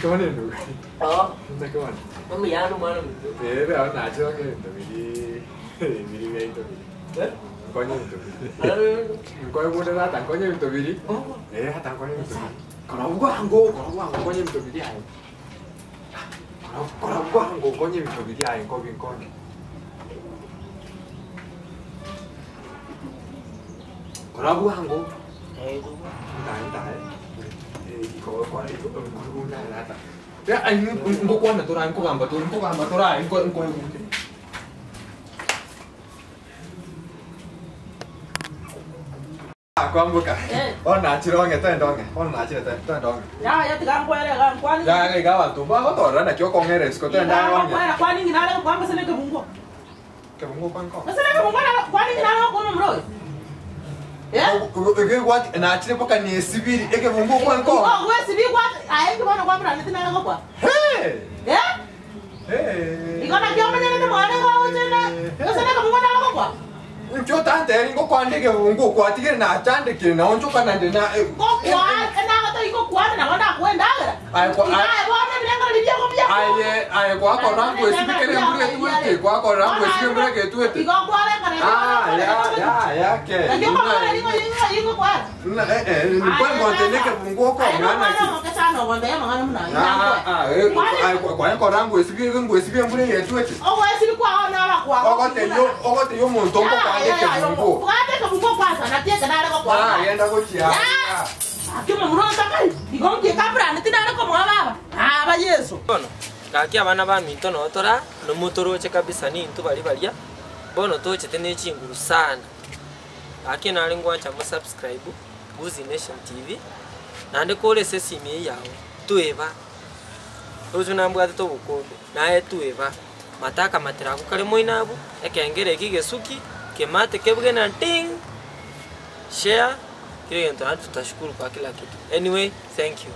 Kemana itu? Oh. Entah kemana. Mama ya no mana. Aku nak cakap ke itu bili itu. Kau ni itu. Kau yang boleh datang kau ni itu bili. Datang kau ni itu. Kalau gua anggo kau ni itu bili ay. Kalau gua anggo kau ni itu bili ay kau bin kau ni. Kalau gua anggo. Entah. Kau itu guna datang. Ya, engkau kuat natural, engkau gambar natural, engkau yang mungkin. Aku ambil kan? Oh, nak cerong itu yang dong, oh nak cerong itu yang dong. Ya, tegang kau ada kan? Ya, ni kawan tu, bawa tu orang nak kau kongeres, kau tu yang dah orang. Ya, kau ni gimana? Kau apa sini ke bungku? Ke bungku kan kau? Sini ke bungku nak? Kau ni gimana? Kau nombor? Ya? Ege kuat, nak cerita pakai ni sibir, ege bungku kan kau? Oh, gue sibir kuat, ayam kemana kau berani tu nak kau? Hey. Ya? Hey. Ikut nak jauh mana tu mana kau cina? Kau sana ke bungku nak kau? Kau tante, engkau kuat ni ke bungku kuat, tiga nak canda kiri, nak unjuk kan nanti nak. Kau kuat, kenapa tu ikut kuat? Nak kau enda ke? Ay, kau ni bilang kalau dia kau bilang. Ay, kau orang gue sibir kena beri tu itu, kau orang gue sibir beri tu itu. Ikut kuat lah kan? Ya, ke. Nanti kau mana ikut kuat? Bukan kontennya ke bungku kau mana sih? Mau ke sana, kontennya mana mana? Kau yang orang gue sibir beri itu itu. Oh, gue sibir kuat, nak kuat. Oh, te yo montón kau kan ke bungku. Bukan ke bungku kuat, nanti kena ada kau kuat. Yang dah kau cia. Kima muno takai, digong ke kapra, nanti ada kau mengapa? Apa Yesus? Kaki abana ba minto no tora no mutoro che kabisa ni ntu bali balia bono to chetene chinguru sana kaki na lingwa cha mu subscribe Buzi Nation TV nande kole sesimi yawo tueva ozo nambwa to bukombe nae tueva mataka matira ku kale moinabu ekengere kigesuki kemate kebwe na ting share kile ndo tutashukuru kwa kila kitu. Anyway, thank you.